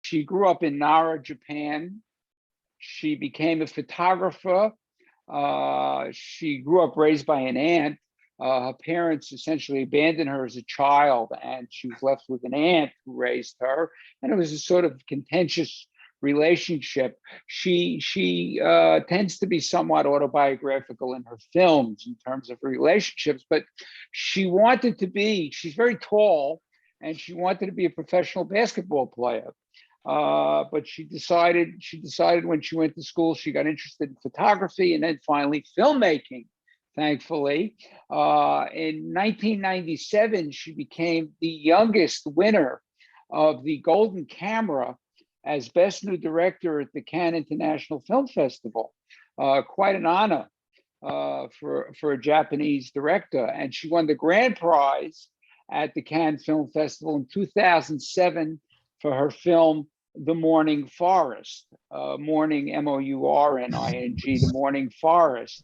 She grew up in Nara, Japan. She became a photographer. She grew up raised by an aunt. Her parents essentially abandoned her as a child, and she was left with an aunt who raised her. And it was a sort of contentious relationship. She tends to be somewhat autobiographical in her films in terms of relationships, but she wanted to be, she's very tall, and she wanted to be a professional basketball player. But she decided when she went to school, she got interested in photography and then finally filmmaking, thankfully. In 1997, she became the youngest winner of the Golden Camera as Best New Director at the Cannes International Film Festival. Quite an honor for a Japanese director. And she won the grand prize at the Cannes Film Festival in 2007 for her film, The Morning Forest, Morning, M-O-U-R-N-I-N-G, The Morning Forest,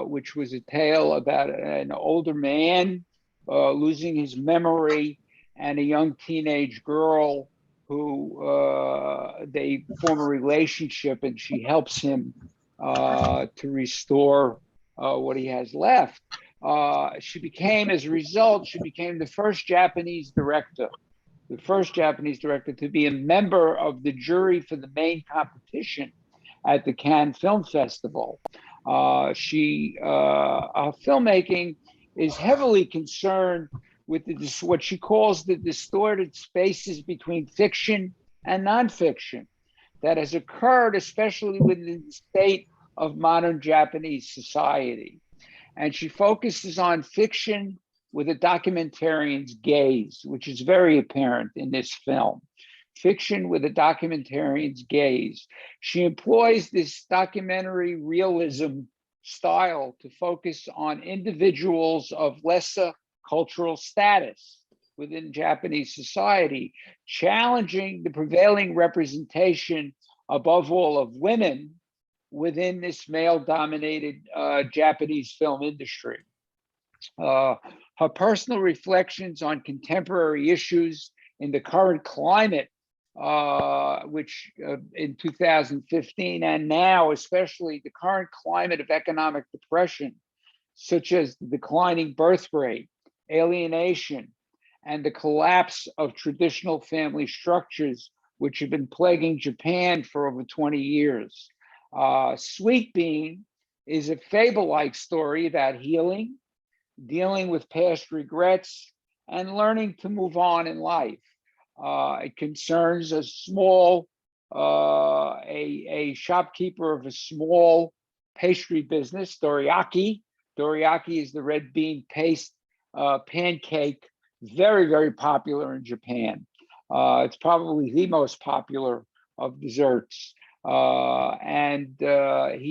which was a tale about an older man losing his memory and a young teenage girl who they form a relationship, and she helps him to restore what he has left. She became, as a result, she became the first Japanese director to be a member of the jury for the main competition at the Cannes Film Festival. Her filmmaking is heavily concerned with what she calls the distorted spaces between fiction and nonfiction that has occurred, especially within the state of modern Japanese society. And she focuses on fiction with a documentarian's gaze, which is very apparent in this film. Fiction with a documentarian's gaze. She employs this documentary realism style to focus on individuals of lesser cultural status within Japanese society, challenging the prevailing representation, above all, of women within this male-dominated Japanese film industry. Her personal reflections on contemporary issues in the current climate, which in 2015 and now, especially the current climate of economic depression, such as the declining birth rate, alienation, and the collapse of traditional family structures, which have been plaguing Japan for over 20 years. Sweet Bean is a fable-like story about healing, dealing with past regrets, and learning to move on in life. It concerns a shopkeeper of a small pastry business, dorayaki. Dorayaki is the red bean paste pancake, very, very popular in Japan. It's probably the most popular of desserts. He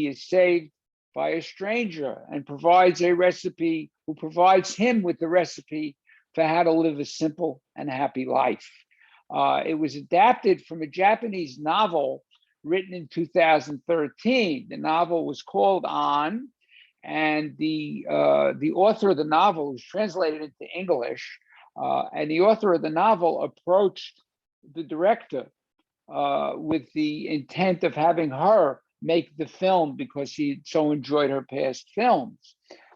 is saved by a stranger and provides him with the recipe for how to live a simple and happy life. It was adapted from a Japanese novel written in 2013. The novel was called On, and the author of the novel was translated into English, and the author of the novel approached the director with the intent of having her make the film because he so enjoyed her past films.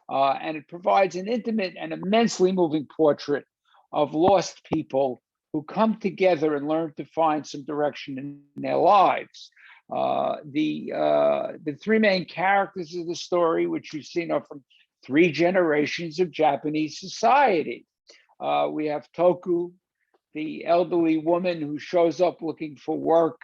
And it provides an intimate and immensely moving portrait of lost people who come together and learn to find some direction in their lives. The three main characters of the story, which you've seen, are from three generations of Japanese society. We have Toku, the elderly woman who shows up looking for work,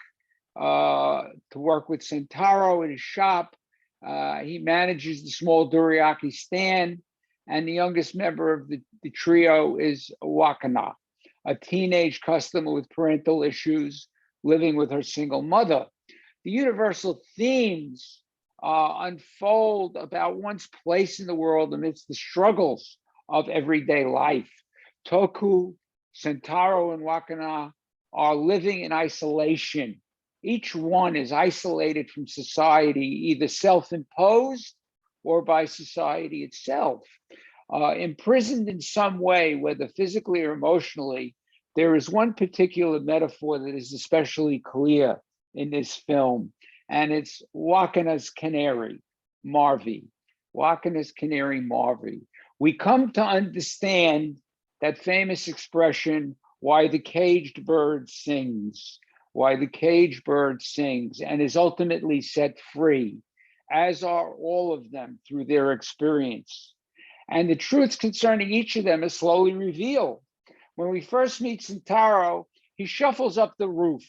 to work with Sentaro in his shop. He manages the small dorayaki stand, and the youngest member of the trio is Wakana, a teenage customer with parental issues living with her single mother. The universal themes unfold about one's place in the world amidst the struggles of everyday life. Toku, Sentaro, and Wakana are living in isolation. Each one is isolated from society, either self-imposed or by society itself. Imprisoned in some way, whether physically or emotionally, there is one particular metaphor that is especially clear in this film, and it's Wakana's canary, Marvy. Wakana's canary, Marvy. We come to understand that famous expression, why the caged bird sings, why the caged bird sings, and is ultimately set free, as are all of them through their experience. And the truths concerning each of them is slowly revealed. When we first meet Sentaro, he shuffles up the roof.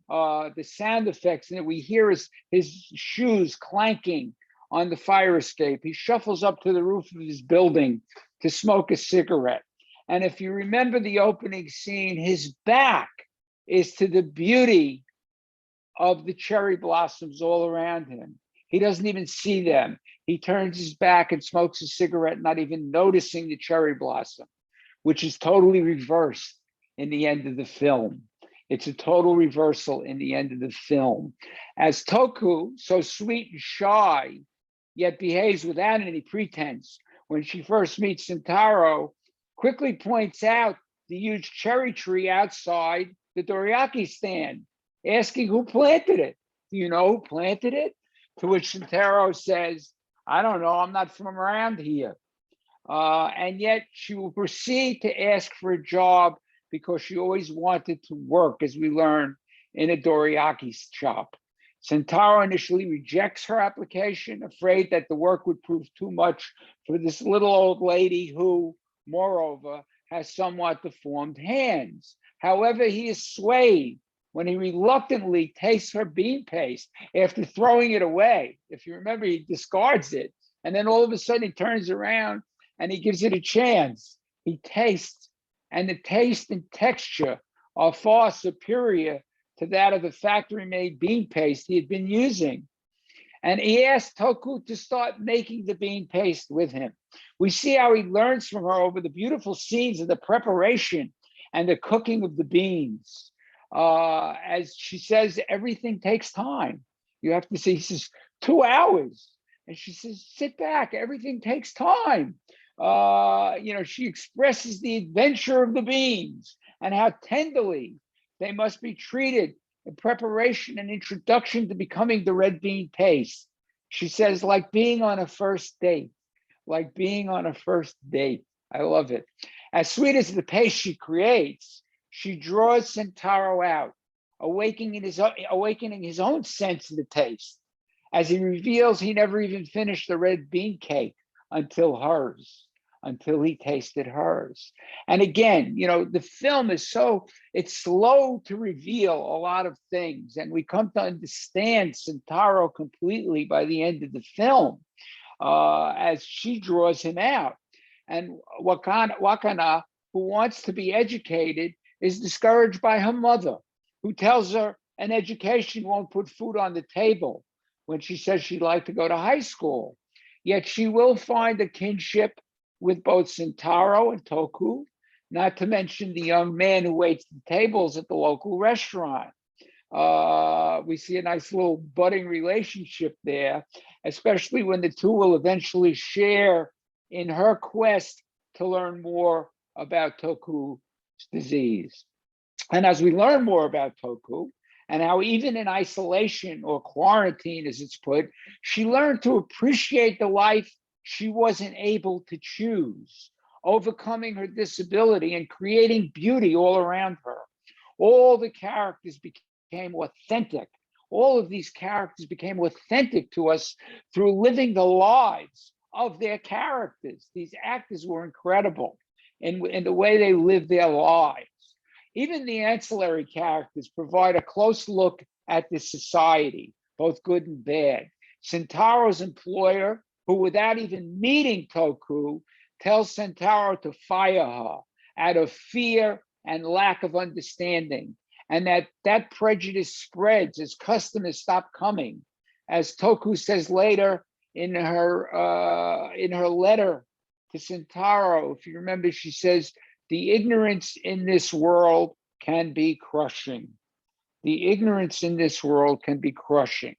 The sound effects that we hear is his shoes clanking on the fire escape. He shuffles up to the roof of his building to smoke a cigarette. And if you remember the opening scene, his back is to the beauty of the cherry blossoms all around him. He doesn't even see them. He turns his back and smokes a cigarette, not even noticing the cherry blossom, which is totally reversed in the end of the film. It's a total reversal in the end of the film. As Toku, so sweet and shy, yet behaves without any pretense, when she first meets Sentaro, quickly points out the huge cherry tree outside the dorayaki stand, asking who planted it. Do you know who planted it? To which Sentaro says, I don't know, I'm not from around here. And yet she will proceed to ask for a job because she always wanted to work, as we learn, in a dorayaki shop. Sentaro initially rejects her application, afraid that the work would prove too much for this little old lady who, moreover, has somewhat deformed hands. However, he is swayed when he reluctantly tastes her bean paste after throwing it away. If you remember, he discards it. And then all of a sudden he turns around and he gives it a chance. He tastes, and the taste and texture are far superior to that of the factory-made bean paste he had been using. And he asked Toku to start making the bean paste with him. We see how he learns from her over the beautiful scenes of the preparation and the cooking of the beans. As she says, everything takes time. You have to see, he says, 2 hours. And she says, sit back, everything takes time. She expresses the adventure of the beans and how tenderly they must be treated in preparation and introduction to becoming the red bean paste. She says, like being on a first date, like being on a first date. I love it. As sweet as the paste she creates, she draws Sentaro out, awakening his own sense of the taste, as he reveals he never even finished the red bean cake until he tasted hers. And again, the film is it's slow to reveal a lot of things, and we come to understand Sentaro completely by the end of the film, as she draws him out. And Wakana, who wants to be educated, is discouraged by her mother, who tells her an education won't put food on the table when she says she'd like to go to high school. Yet she will find a kinship with both Sentaro and Toku, not to mention the young man who waits the tables at the local restaurant. We see a nice little budding relationship there, especially when the two will eventually share in her quest to learn more about Toku's disease. And as we learn more about Toku, and how even in isolation or quarantine, as it's put, she learned to appreciate the life she wasn't able to choose, overcoming her disability and creating beauty all around her. All the characters became authentic. All of these characters became authentic to us through living the lives of their characters. These actors were incredible in the way they lived their lives. Even the ancillary characters provide a close look at the society, both good and bad. Sentaro's employer, who without even meeting Toku, tells Sentaro to fire her out of fear and lack of understanding, and that prejudice spreads as customers stop coming. As Toku says later in her letter to Sentaro, if you remember, she says, the ignorance in this world can be crushing. The ignorance in this world can be crushing.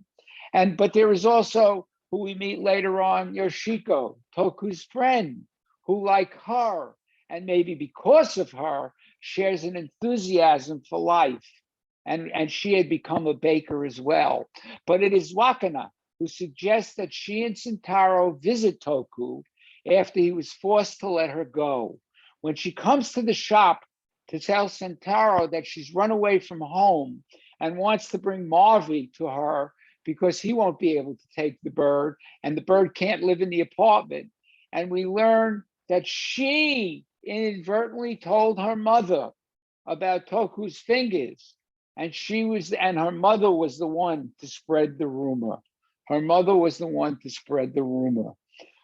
But there is also, who we meet later on, Yoshiko, Toku's friend, who, like her, and maybe because of her, shares an enthusiasm for life. And she had become a baker as well. But it is Wakana who suggests that she and Sentaro visit Toku after he was forced to let her go. When she comes to the shop to tell Sentaro that she's run away from home and wants to bring Marvy to her because he won't be able to take the bird, and the bird can't live in the apartment. And we learn that she inadvertently told her mother about Toku's fingers. And her mother was the one to spread the rumor. Her mother was the one to spread the rumor.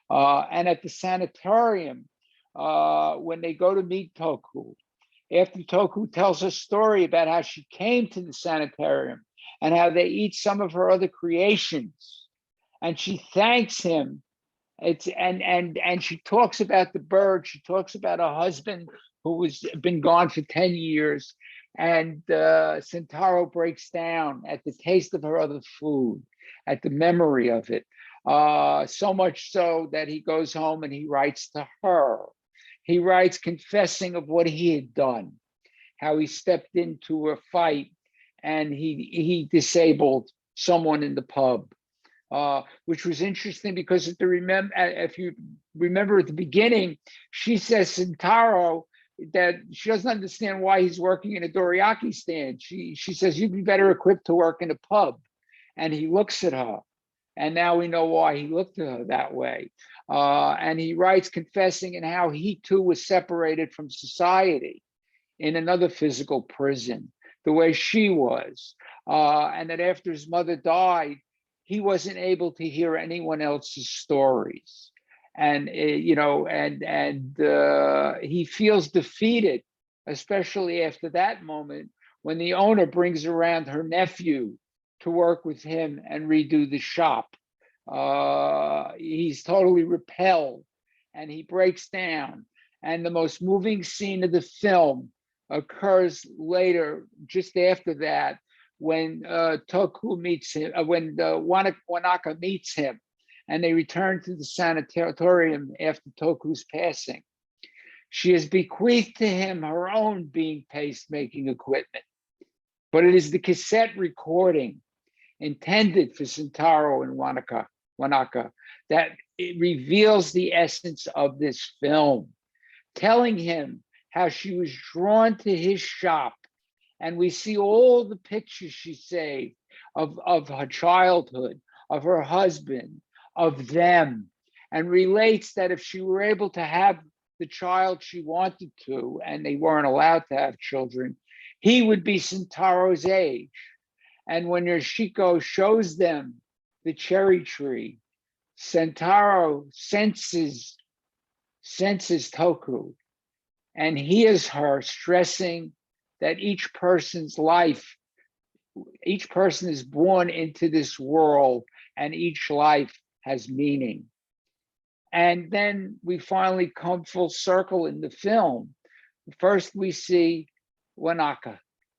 And at the sanitarium, when they go to meet Toku, after Toku tells her story about how she came to the sanitarium and how they eat some of her other creations, and she thanks him. And she talks about the bird. She talks about her husband who was been gone for 10 years. And Sentaro breaks down at the taste of her other food, at the memory of it. So much so that he goes home and he writes to her. He writes confessing of what he had done, how he stepped into a fight and he disabled someone in the pub, which was interesting because if you remember at the beginning, she says Sentaro that she doesn't understand why he's working in a dorayaki stand. She says, you'd be better equipped to work in a pub. And he looks at her. And now we know why he looked at her that way. And he writes confessing and how he too was separated from society in another physical prison, the way she was. And that after his mother died, he wasn't able to hear anyone else's stories. And he feels defeated, especially after that moment when the owner brings around her nephew to work with him and redo the shop. He's totally repelled and he breaks down. And the most moving scene of the film occurs later, just after that, when Toku meets him, when Wanaka meets him, and they return to the sanitarium after Toku's passing. She has bequeathed to him her own being paste-making equipment, but it is the cassette recording intended for Sentaro and Wanaka that it reveals the essence of this film, telling him how she was drawn to his shop. And we see all the pictures she saved of her childhood, of her husband, of them, and relates that if she were able to have the child she wanted to, and they weren't allowed to have children, he would be Sentaro's age. And when Yoshiko shows them the cherry tree, Sentaro senses Toku and hears her stressing that each person's life, each person is born into this world and each life has meaning. And then we finally come full circle in the film. First, we see Wanaka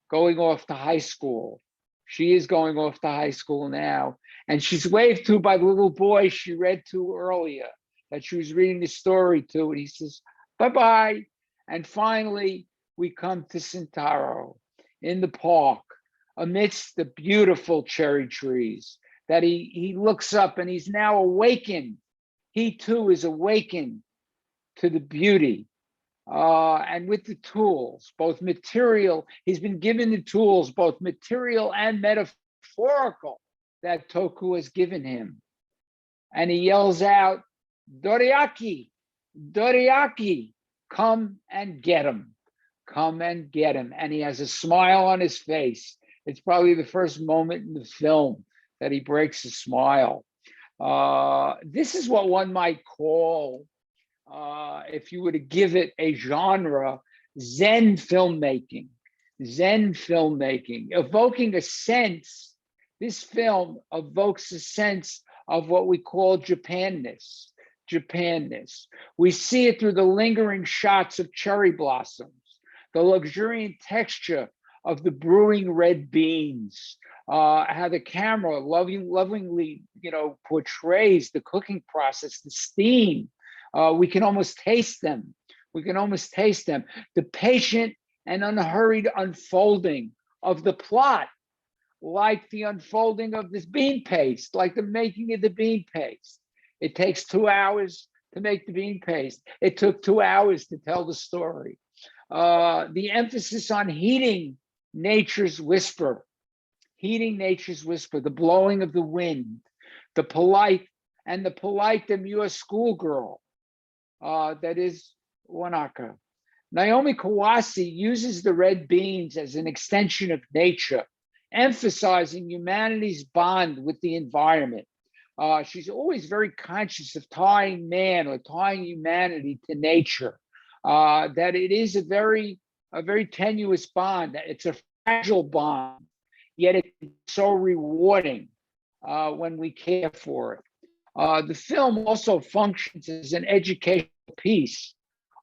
going off to high school. She is going off to high school now, and she's waved to by the little boy she read to earlier, that she was reading the story to, and he says, bye-bye. And finally, we come to Sentaro in the park amidst the beautiful cherry trees, that he looks up and he's now awakened. He too is awakened to the beauty and with the tools, both material, he's been given the tools, both material and metaphorical, that Toku has given him. And he yells out, Dorayaki, Dorayaki, come and get him, come and get him. And he has a smile on his face. It's probably the first moment in the film that he breaks a smile. This is what one might call, if you were to give it a genre, Zen filmmaking. Zen filmmaking, evoking a sense. This film evokes a sense of what we call Japanness. Japanness. We see it through the lingering shots of cherry blossoms, the luxuriant texture of the brewing red beans, how the camera lovingly, portrays the cooking process, the steam. We can almost taste them. We can almost taste them. The patient and unhurried unfolding of the plot, like the unfolding of this bean paste, like the making of the bean paste. It takes 2 hours to make the bean paste. It took 2 hours to tell the story. The emphasis on heeding nature's whisper, the blowing of the wind, the polite demure schoolgirl, that is Wanaka. Naomi Kawase uses the red beans as an extension of nature, emphasizing humanity's bond with the environment. She's always very conscious of tying man or tying humanity to nature, that it is a very tenuous bond. It's a fragile bond, yet it's so rewarding when we care for it. The film also functions as an educational piece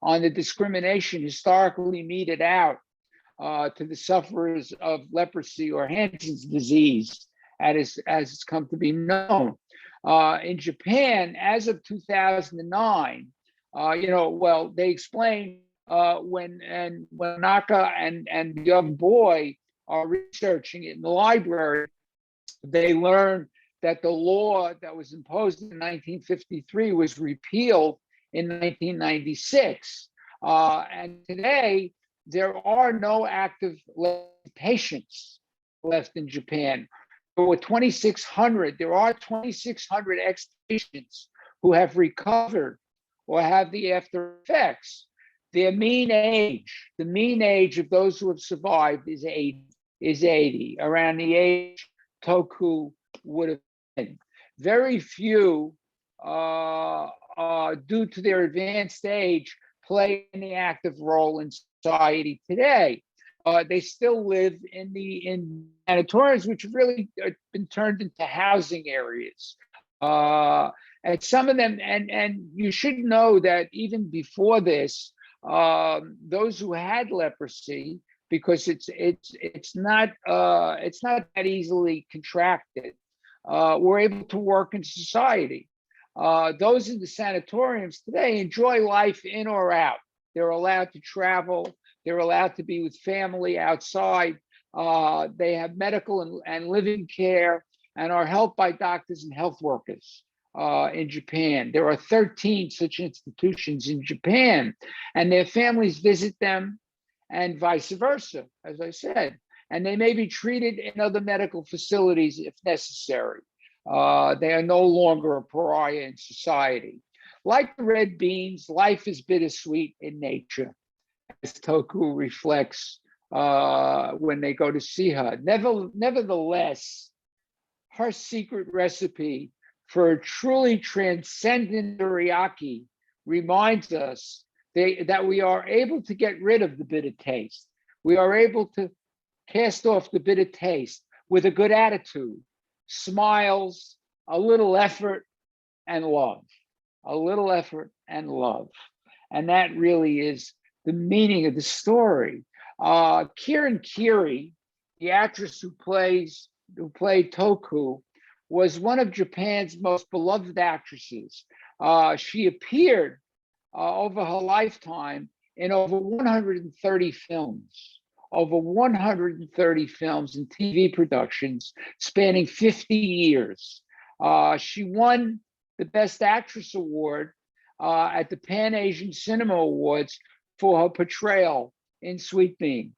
on the discrimination historically meted out to the sufferers of leprosy or Hansen's disease, as it's come to be known. In Japan, as of 2009, they explain when Naka and the young boy are researching it in the library, they learn that the law that was imposed in 1953 was repealed in 1996. And today, there are no active patients left in Japan. There are 2,600 ex-patients who have recovered or have the after effects. The mean age of those who have survived is 80, around the age Toku would have been. Very few, due to their advanced age, play any active role in society today. They still live in sanatoriums, which have really been turned into housing areas. And some of them, and you should know that even before this, those who had leprosy, because it's not that easily contracted, were able to work in society. Those in the sanatoriums today enjoy life in or out. They're allowed to travel. They're allowed to be with family outside. They have medical and living care and are helped by doctors and health workers in Japan. There are 13 such institutions in Japan, and their families visit them and vice versa, as I said. And they may be treated in other medical facilities if necessary. They are no longer a pariah in society. Like the red beans, life is bittersweet in nature, as Toku reflects when they go to see her. Nevertheless, her secret recipe for a truly transcendent teriyaki reminds us that we are able to get rid of the bitter taste. We are able to cast off the bitter taste with a good attitude, smiles, a little effort, and love. A little effort and love. And that really is the meaning of the story. Kieran Kiri, the actress who played Toku, was one of Japan's most beloved actresses. She appeared over her lifetime in over 130 films, and TV productions spanning 50 years. She won the Best Actress Award at the Pan Asian Cinema Awards for her portrayal in Sweet Bean.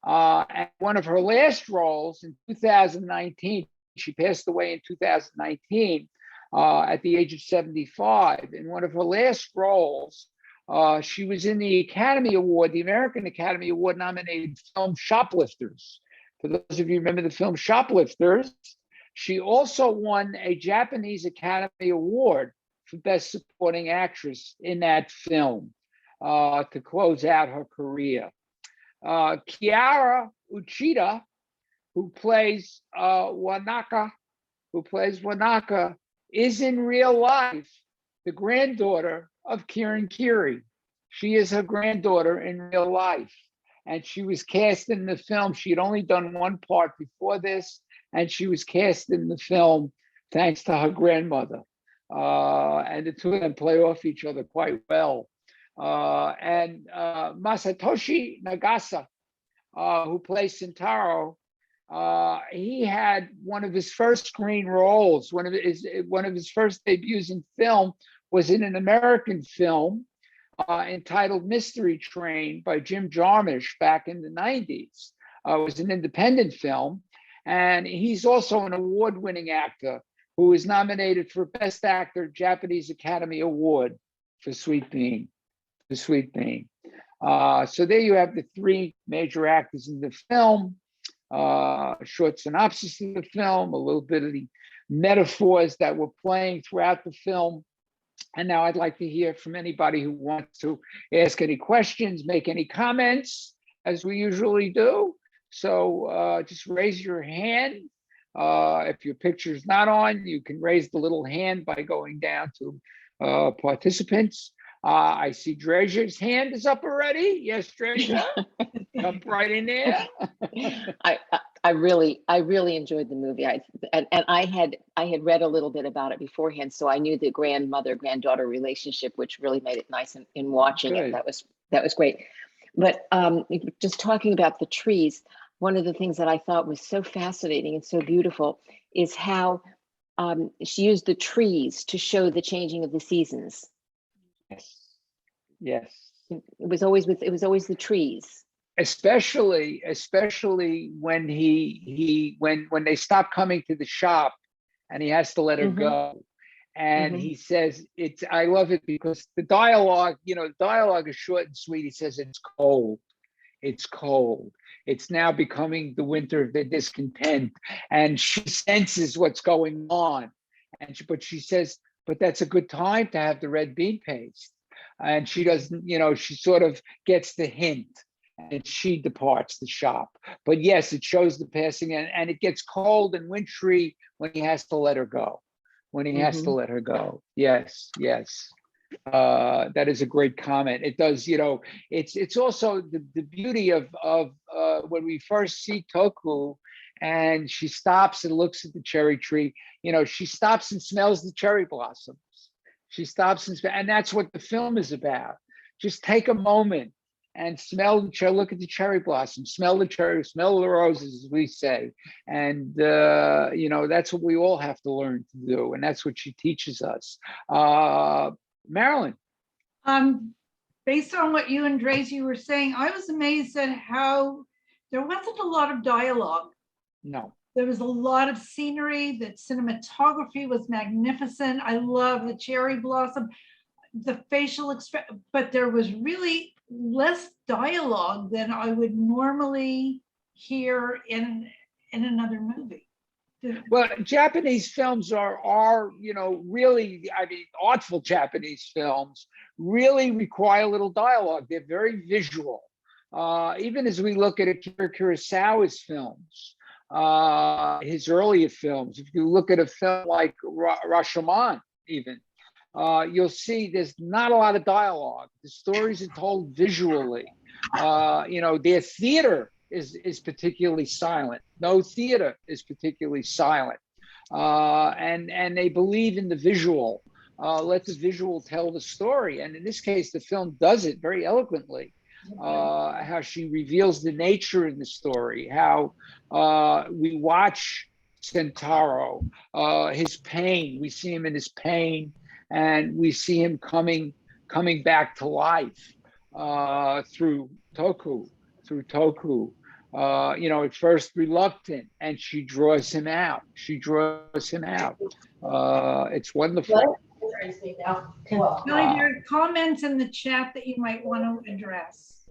And one of her last roles in 2019, she passed away in 2019 at the age of 75. In one of her last roles, she was in the American Academy Award nominated film Shoplifters. For those of you who remember the film Shoplifters, she also won a Japanese Academy Award for Best Supporting Actress in that film to close out her career. Kiara Uchida, who plays Wanaka, is in real life the granddaughter of Kieran Kiri. She is her granddaughter in real life. And she was cast in the film. She had only done one part before this, and she was cast in the film thanks to her grandmother. And the two of them play off each other quite well. And Masatoshi Nagasa who plays Sentaro, he had one of his first screen roles. One of his first debuts in film was in an American film entitled Mystery Train by Jim Jarmusch back in the 90s. It was an independent film. And he's also an award-winning actor who was nominated for Best Actor Japanese Academy Award for Sweet Bean. So there you have the three major actors in the film. A short synopsis of the film, a little bit of the metaphors that were playing throughout the film. And now I'd like to hear from anybody who wants to ask any questions, make any comments, as we usually do. So just raise your hand. If your picture's not on, you can raise the little hand by going down to participants. I see Dreja's hand is up already. Yes, Dreja, jump right in there. I really enjoyed the movie. And I had read a little bit about it beforehand, so I knew the grandmother-granddaughter relationship, which really made it nice in watching it. That was great. But just talking about the trees, one of the things that I thought was so fascinating and so beautiful is how she used the trees to show the changing of the seasons. Yes. It was always the trees. Especially when when they stop coming to the shop and he has to let her go. And he says, I love it because the dialogue is short and sweet. He says, it's cold. It's now becoming the winter of their discontent. And she senses what's going on. But she says, but that's a good time to have the red bean paste. And she doesn't, she sort of gets the hint and she departs the shop. But yes, it shows the passing and it gets cold and wintry when he has to let her go. Yes. That is a great comment. It does, it's also the beauty of when we first see Toku and she stops and looks at the cherry tree, she stops and smells the cherry blossoms. She stops and that's what the film is about. Just take a moment and smell the cherry, look at the cherry blossom, smell the cherry, smell the roses, as we say. And, that's what we all have to learn to do. And that's what she teaches us. Marilyn. Based on what you and Drazy were saying, I was amazed at how there wasn't a lot of dialogue. No. There was a lot of scenery. The cinematography was magnificent. I love the cherry blossom, the facial expression, but there was really less dialogue than I would normally hear in another movie. Well, Japanese films are really, artful Japanese films really require little dialogue. They're very visual. Even as we look at Akira Kurosawa's films, his earlier films, if you look at a film like Rashomon, even, you'll see there's not a lot of dialogue. The stories are told visually. Their theater is particularly silent. No theater is particularly silent. And they believe in the visual. Let the visual tell the story. And in this case, the film does it very eloquently. How she reveals the nature in the story, how we watch Sentaro, his pain, we see him in his pain, and we see him coming back to life through Toku. At first reluctant, and she draws him out. It's wonderful. Kelly, there are comments in the chat that you might want to address.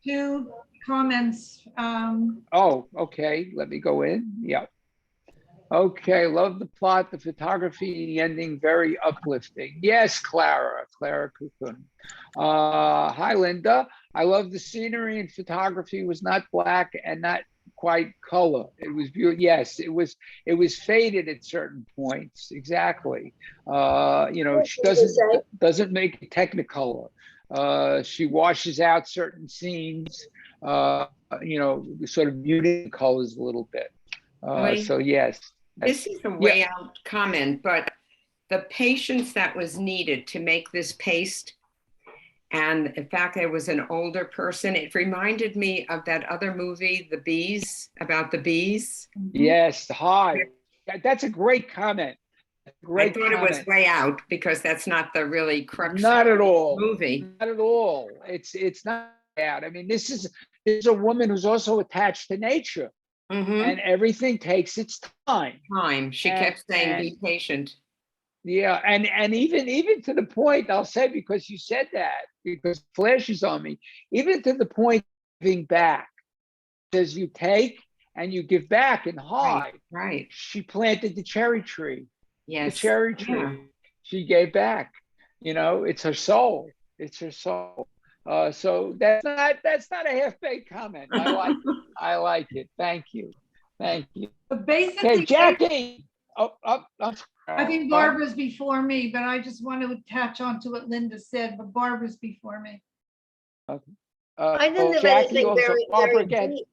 Two comments. Okay. Let me go in. Yeah. Okay. Love the plot, the photography, the ending, very uplifting. Yes, Clara Kukun. Hi, Linda. I love the scenery and photography was not black and not quite color. It was beautiful. Yes, it was faded at certain points. Exactly. She doesn't make it technicolor. She washes out certain scenes, sort of muting colors a little bit. So yes. This is a way out comment, but the patience that was needed to make this paste And the fact that it was an older person, it reminded me of that other movie, The Bees, about the bees. Yes, hi. That's a great comment. I Great thought it was comment. way out because that's not the really crux Not of at the all. movie. Not at all. It's not bad. I mean, this is a woman who's also attached to nature, and everything takes its time. Time. She kept saying, "Be patient." Yeah, and even to the point, I'll say, because you said that, because it flashes on me, even to the point of giving back. Says you take and you give back in high. Right. She planted the cherry tree. Yes. The cherry tree. Yeah. She gave back. You know, it's her soul. It's her soul. So that's not a half-baked comment. I like it. Thank you. Thank you. But basically, Okay, Jackie. I think Barbara's before me, but I just want to attach on to what Linda said, but Barbara's before me. I didn't have Jackie anything also, very, Barbara, very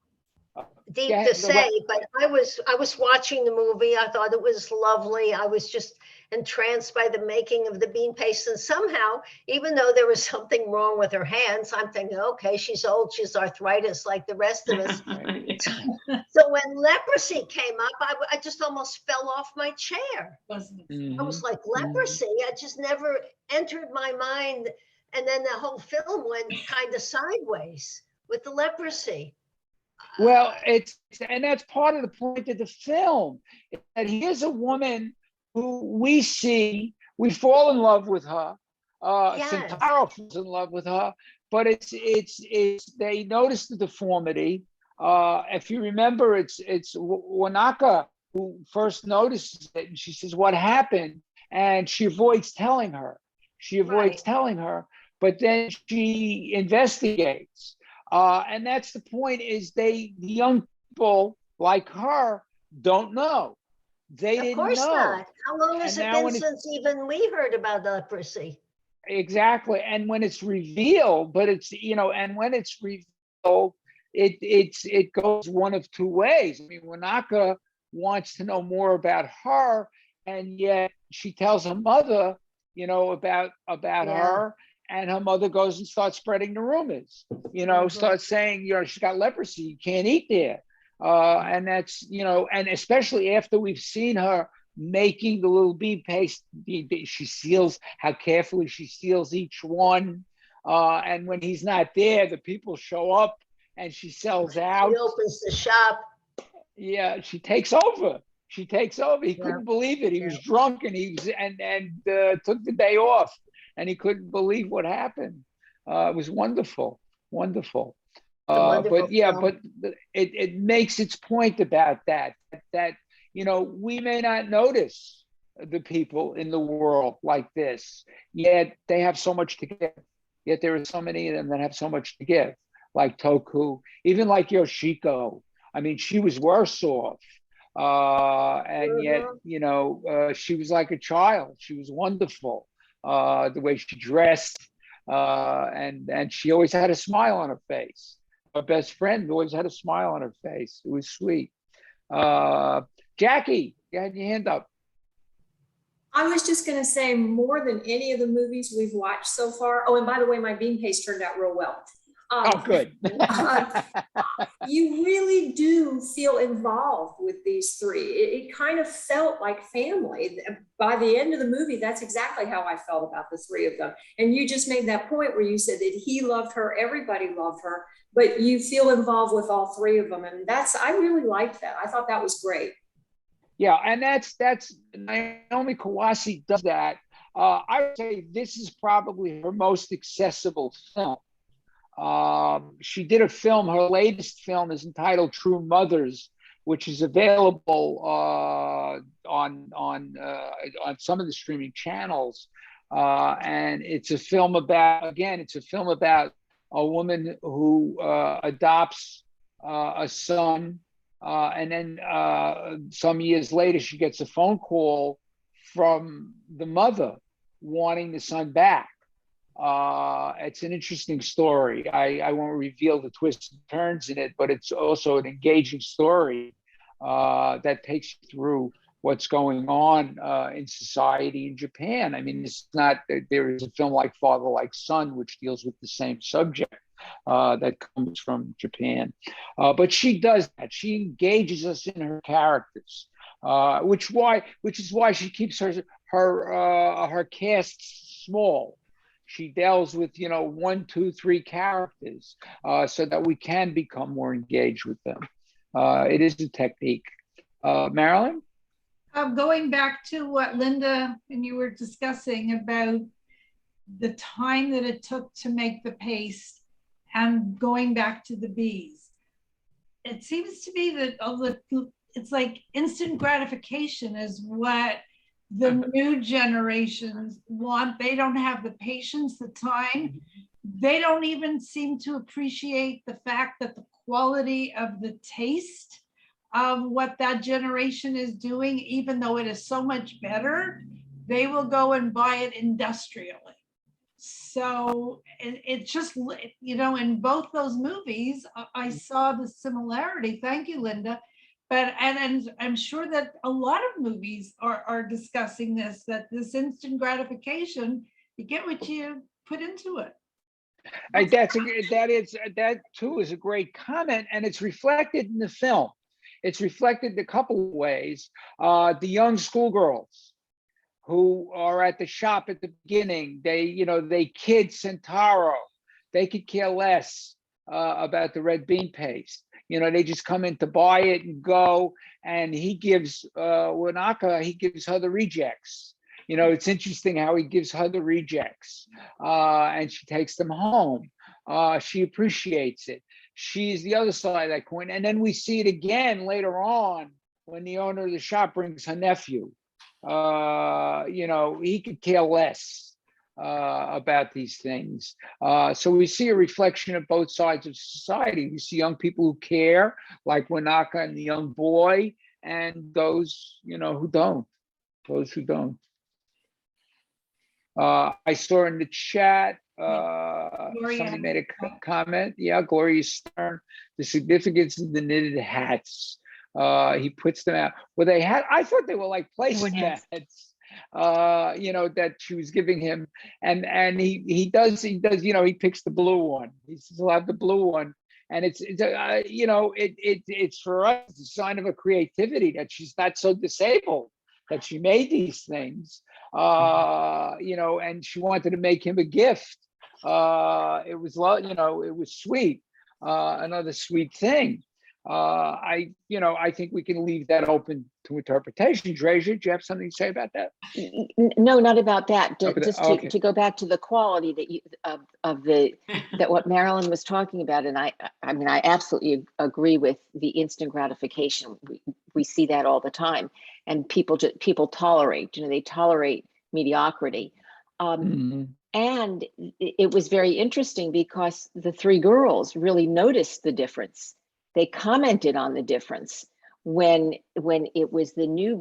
deep ahead, to say, but I was watching the movie. I thought it was lovely. I was just entranced by the making of the bean paste. And somehow, even though there was something wrong with her hands, I'm thinking, okay, she's old, she's arthritis like the rest of us. So when leprosy came up, I just almost fell off my chair. I was like, leprosy? I just never entered my mind. And then the whole film went kind of sideways with the leprosy. Well, and that's part of the point of the film. And here's a woman who we fall in love with her. Yes. Santaro falls in love with her, but it's they notice the deformity. If you remember, it's Wanaka who first notices it, and she says, "What happened?" And she avoids telling her. But then she investigates. And that's the point, is the young people like her don't know. They didn't know. Of course not. How long has it been since even we heard about leprosy? Exactly. And when it's revealed, and when it's revealed, it goes one of two ways. I mean, Wanaka wants to know more about her, and yet she tells her mother, about her. And her mother goes and starts spreading the rumors, starts saying, she's got leprosy, you can't eat there. And that's, and especially after we've seen her making the little bean paste, she seals, how carefully she seals each one. And when he's not there, the people show up and she sells out. She opens the shop. Yeah, she takes over. He couldn't believe it. He was drunk and took the day off. And he couldn't believe what happened. It was wonderful. But it makes its point about that we may not notice the people in the world like this, yet they have so much to give. Yet there are so many of them that have so much to give, like Toku, even like Yoshiko. I mean, she was worse off. And yet, she was like a child. She was wonderful. The way she dressed, and she always had a smile on her face. Her best friend always had a smile on her face. It was sweet. Jackie, you had your hand up. I was just going to say, more than any of the movies we've watched so far. Oh, and by the way, my bean paste turned out real well. Good. You really do feel involved with these three. It kind of felt like family. By the end of the movie, that's exactly how I felt about the three of them. And you just made that point where you said that he loved her, everybody loved her, but you feel involved with all three of them. And I really liked that. I thought that was great. Yeah, and that's Naomi Kawase does that. I would say this is probably her most accessible film. She did a film, her latest film is entitled True Mothers, which is available on some of the streaming channels. And it's a film about a woman who adopts a son, and then some years later she gets a phone call from the mother wanting the son back. It's an interesting story. I won't reveal the twists and turns in it, but it's also an engaging story that takes you through what's going on in society in Japan. I mean, it's not, there is a film like Father Like Son, which deals with the same subject that comes from Japan. But she does that. She engages us in her characters, which is why she keeps her cast small. She deals with, 1, 2, 3 characters so that we can become more engaged with them. It is a technique. Marilyn? Going back to what Linda and you were discussing about the time that it took to make the paste and going back to the bees, it seems to me that it's like instant gratification is what the new generations want. They don't have the patience, the time. They don't even seem to appreciate the fact that the quality of the taste of what that generation is doing, even though it is so much better, they will go and buy it industrially. So it's just, in both those movies, I saw the similarity. Thank you, Linda. But, and I'm sure that a lot of movies are discussing this, that this instant gratification, you get what you put into it. That too is a great comment, and it's reflected in the film. It's reflected a couple of ways. The young schoolgirls who are at the shop at the beginning, they kid Sentaro. They could care less about the red bean paste. They just come in to buy it and go. And he gives Wanaka, he gives her the rejects. It's interesting how he gives her the rejects, and she takes them home. She appreciates it. She's the other side of that coin. And then we see it again later on when the owner of the shop brings her nephew. He could care less about these things. So we see a reflection of both sides of society. We see young people who care, like Wanaka and the young boy, and those, who don't. Those who don't. I saw in the chat, somebody made a comment. Yeah, Gloria Stern, the significance of the knitted hats. He puts them out. Well, I thought they were like placemats, that she was giving him. And he does, he picks the blue one. He says, he'll have the blue one. And it's for us, it's a sign of a creativity that she's not so disabled, that she made these things, and she wanted to make him a gift. It was sweet, another sweet thing. I think we can leave that open to interpretation. Dreja, do you have something to say about that? No, not about that. Okay, Just to go back to the quality that what Marilyn was talking about, and I absolutely agree with the instant gratification. We see that all the time, and people tolerate. They tolerate mediocrity. And it was very interesting because the 3 girls really noticed the difference. They commented on the difference when it was the new,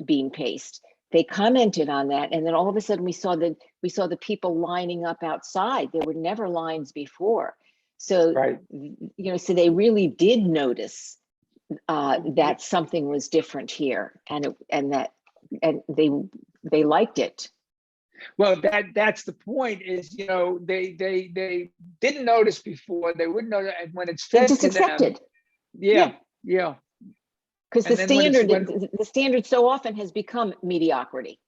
bean paste. They commented on that, and then all of a sudden we saw the people lining up outside. There were never lines before, so right. So they really did notice that something was different here, and they liked it. Well, that's the point. Is they didn't notice before. They wouldn't know, and when it's fed just to accepted. Them, yeah. Because the standard so often has become mediocrity.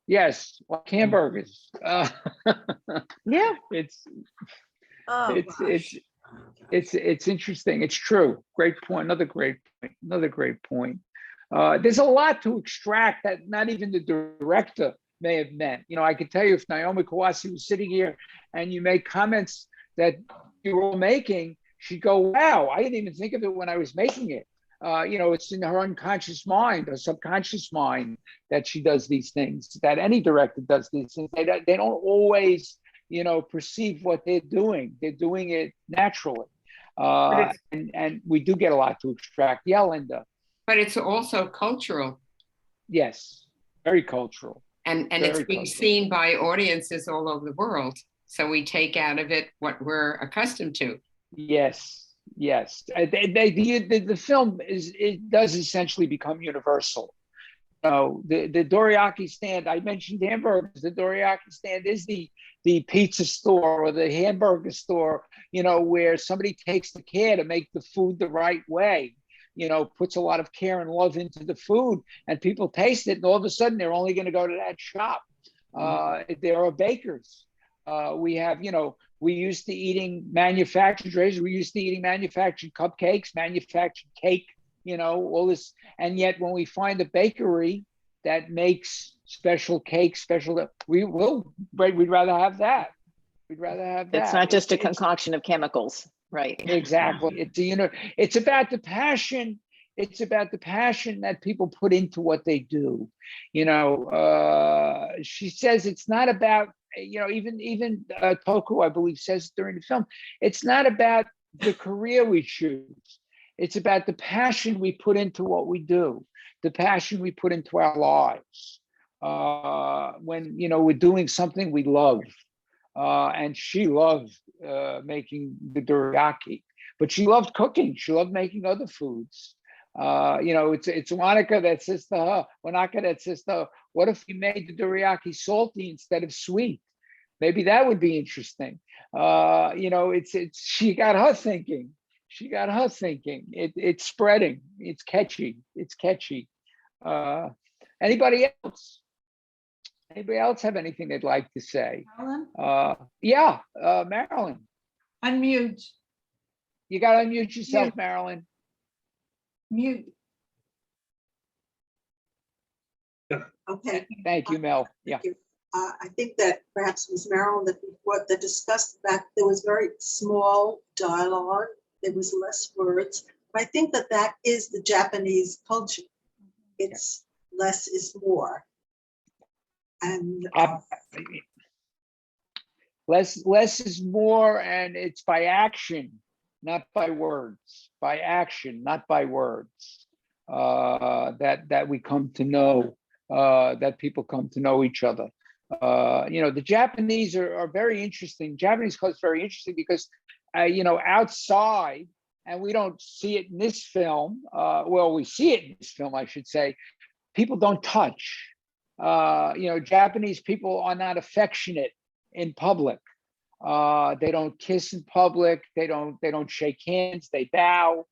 Yes, like hamburgers. Yeah, it's interesting. It's true. Great point. Another great point. There's a lot to extract that not even the director may have meant. I could tell you, if Naomi Kawase was sitting here and you make comments that you were all making, she'd go, wow, I didn't even think of it when I was making it. It's in her unconscious mind or subconscious mind that she does these things, that any director does these things. They don't always, perceive what they're doing. They're doing it naturally. And we do get a lot to extract. Yeah, Linda. But it's also cultural. Yes, very cultural. And it's being seen by audiences all over the world. So we take out of it what we're accustomed to. Yes. Yes, the film it does essentially become universal. The dorayaki stand, I mentioned hamburgers. The dorayaki stand is the pizza store or the hamburger store, where somebody takes the care to make the food the right way, puts a lot of care and love into the food, and people taste it, and all of a sudden they're only going to go to that shop. There are bakers. We have, we used to eating manufactured raisins. We used to eating manufactured cupcakes, manufactured cake, all this. And yet when we find a bakery that makes special cakes, we'd rather have that. We'd rather have that. It's not just a concoction of chemicals, right? Exactly. It's about the passion. It's about the passion that people put into what they do. She says it's not about, even Toku, I believe, says during the film, it's not about the career we choose. It's about the passion we put into what we do, the passion we put into our lives. When, we're doing something we love. And she loved making the dorayaki, but she loved cooking. She loved making other foods. It's Wanaka that says to her, what if we made the dorayaki salty instead of sweet? Maybe that would be interesting. She got her thinking. It's spreading. It's catchy. Anybody else? Anybody else have anything they'd like to say? Marilyn? Marilyn. Unmute. You got to unmute yourself, Marilyn. Mute. Okay. Thank you, Mel. Yeah. Thank you. I think that perhaps it was Marilyn that discussed that there was very small dialogue. There was less words. But I think that is the Japanese culture. It's less is more. And less is more, and it's by action, not by words. By action, not by words. That we come to know, that people come to know each other. The Japanese are very interesting. Japanese culture is very interesting because, outside, and we don't see it in this film. We see it in this film, I should say. People don't touch. Japanese people are not affectionate in public. They don't kiss in public. They don't shake hands. They bow.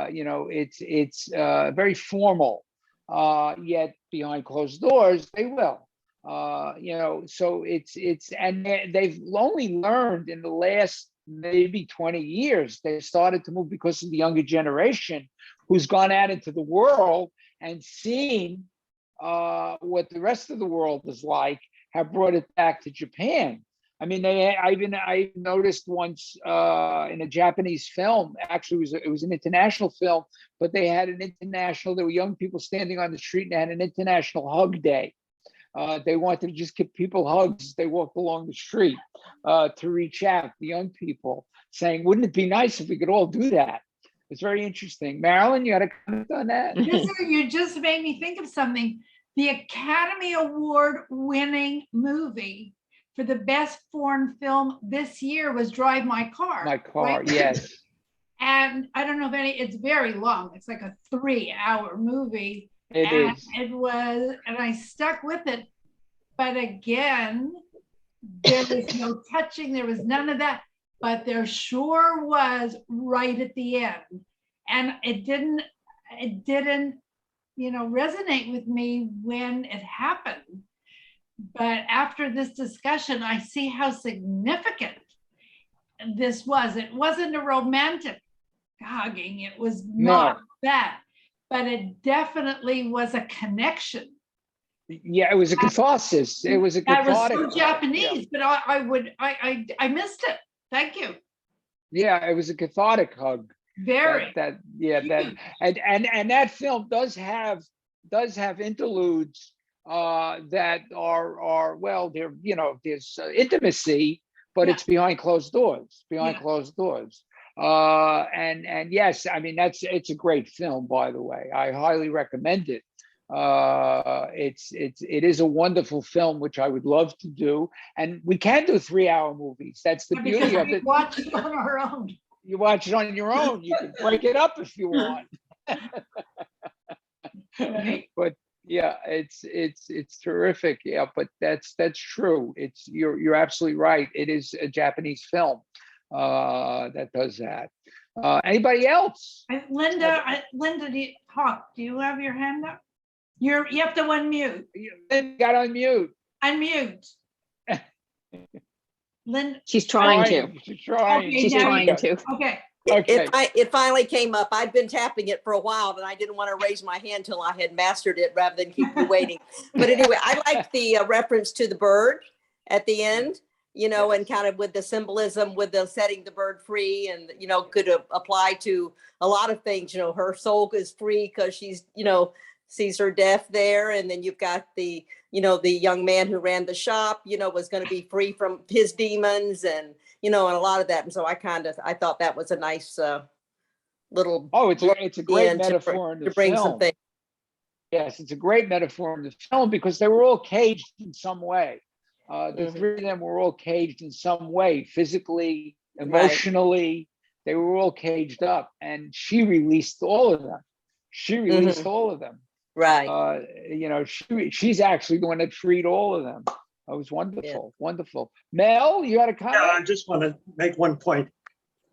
It's very formal. Yet behind closed doors, they will. So and they've only learned in the last maybe 20 years. They started to move because of the younger generation who's gone out into the world and seen what the rest of the world is like, have brought it back to Japan. I mean, I noticed once in a Japanese film, actually it was an international film, but they had there were young people standing on the street and they had an international hug day. They wanted to just give people hugs as they walked along the street, to reach out, the young people, saying, wouldn't it be nice if we could all do that? It's very interesting. Marilyn, you had a comment on that? You just made me think of something. The Academy Award winning movie for the best foreign film this year was Drive My Car. My Car, right? yes. And I don't know if it's very long. It's like a 3-hour movie. It is. It was, and I stuck with it. But again, there was no touching. There was none of that. But there sure was right at the end. And it didn't, resonate with me when it happened. But after this discussion, I see how significant this was. It wasn't a romantic hugging. It was not that, but it definitely was a connection. Yeah, it was a catharsis. It was a cathartic. That was so Japanese, but I missed it. Thank you. Yeah, it was a cathartic hug. Very. And that film does have interludes that are well, there's intimacy, but it's behind closed doors. Closed doors. And yes, I mean it's a great film, by the way. I highly recommend it. It is a wonderful film, which I would love to do, and we can do 3-hour movies. That's the beauty of it. Watch it on our own. You watch it on your own. You can break it up if you want. But yeah, it's terrific. Yeah, but that's true. You're absolutely right. It is a Japanese film that does that. Anybody else? Linda, do you have your hand up? You have to unmute. You got on mute. Unmute. Linda. She's trying to. She's trying. Okay, She's now trying you- to. Okay. Okay. It finally came up. I'd been tapping it for a while, and I didn't want to raise my hand till I had mastered it rather than keep you waiting. But anyway, I liked the reference to the bird at the end, and kind of with the symbolism with the setting the bird free, and, could apply to a lot of things. Her soul is free because she's, sees her death there. And then you've got the young man who ran the shop, was going to be free from his demons and a lot of that. And so I thought that was a nice little. Oh, it's a great metaphor in the to bring film. something. Yes, it's a great metaphor in the film because they were all caged in some way. The three of them were all caged in some way, physically, emotionally. They were all caged up, and she released all of them. All of them. Right. She's actually the one that freed all of them. It was wonderful, wonderful. Mel, you had a comment? Yeah, I just want to make one point.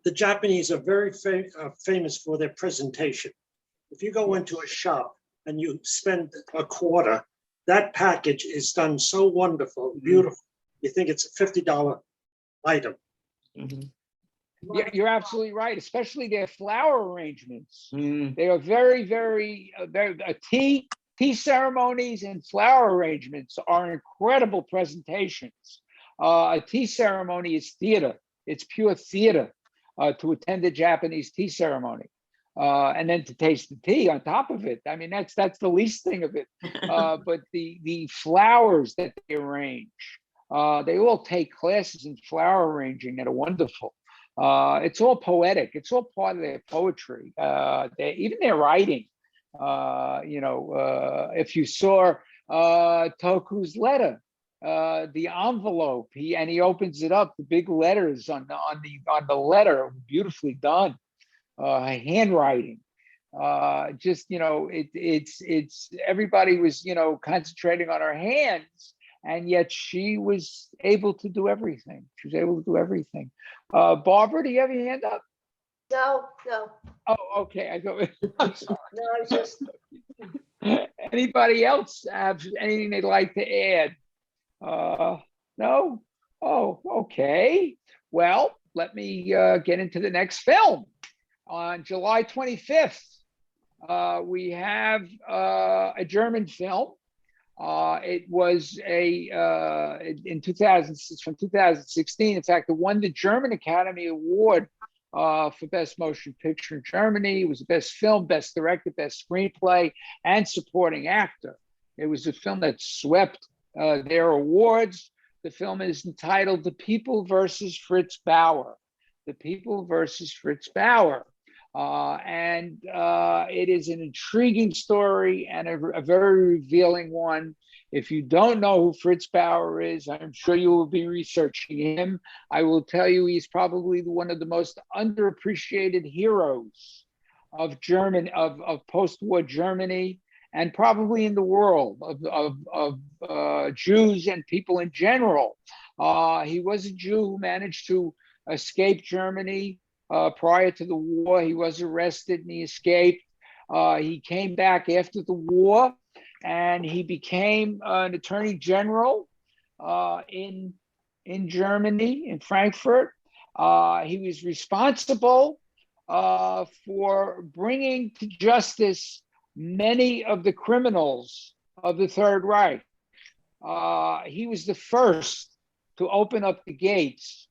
The Japanese are very famous for their presentation. If you go into a shop and you spend a quarter, that package is done so wonderful, beautiful. You think it's a $50 item. Yeah, you're absolutely right, especially their flower arrangements. They are very, very, tea ceremonies and flower arrangements are incredible presentations. A tea ceremony is theater. It's pure theater to attend a Japanese tea ceremony. And then to taste the tea on top of it. I mean, that's the least thing of it. But the flowers that they arrange, they all take classes in flower arranging that are wonderful. It's all poetic. It's all part of their poetry. Even their writing. If you saw Toku's letter, the envelope, he opens it up, the big letters on the letter, beautifully done. Handwriting. It's everybody was concentrating on her hands, and yet she was able to do everything. Barbara, do you have your hand up? No. Oh, okay. I'm sorry. No, I was just. Anybody else have anything they'd like to add? No? Oh, okay. Well, let me get into the next film. On July 25th, we have a German film. It was from 2016. In fact, it won the German Academy Award for Best Motion Picture in Germany. It was the best film, best director, best screenplay, and supporting actor. It was a film that swept their awards. The film is entitled The People versus Fritz Power. The People versus Fritz Power. And it is an intriguing story and a very revealing one. If you don't know who Fritz Power is, I'm sure you will be researching him. I will tell you he's probably one of the most underappreciated heroes of post-war Germany, and probably in the world of Jews and people in general. He was a Jew who managed to escape Germany. Prior to the war, he was arrested and he escaped. He came back after the war, and he became an attorney general in Germany, in Frankfurt. He was responsible for bringing to justice many of the criminals of the Third Reich. He was the first to open up the gates.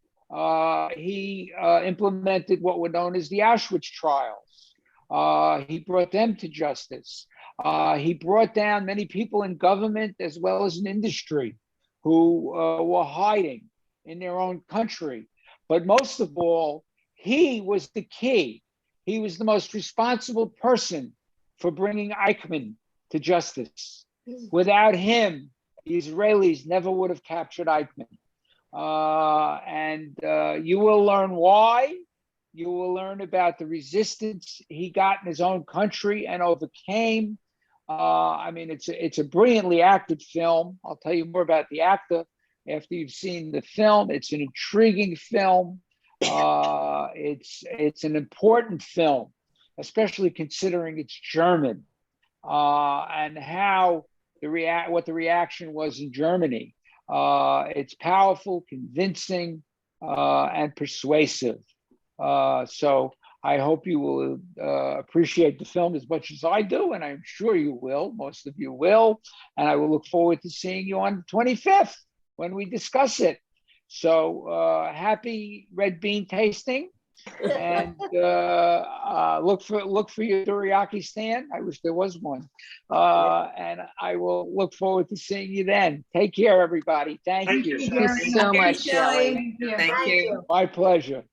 He implemented what were known as the Auschwitz trials. He brought them to justice. He brought down many people in government as well as in industry who were hiding in their own country. But most of all, he was the key. He was the most responsible person for bringing Eichmann to justice. Without him, the Israelis never would have captured Eichmann. And you will learn why You will learn about the resistance he got in his own country and overcame. I mean, it's a brilliantly acted film. I'll tell you more about the actor after you've seen the film. It's an intriguing film. It's an important film, especially considering it's German, and how what the reaction was in Germany. It's powerful, convincing, and persuasive. So I hope you will appreciate the film as much as I do, and I'm sure you will. Most of you will. And I will look forward to seeing you on the 25th when we discuss it. So happy red bean tasting, and look for your teriyaki stand. I wish there was one. And I will look forward to seeing you then. Take care, everybody. Thank you. Thank you so much, Shelley. Thank you. My pleasure.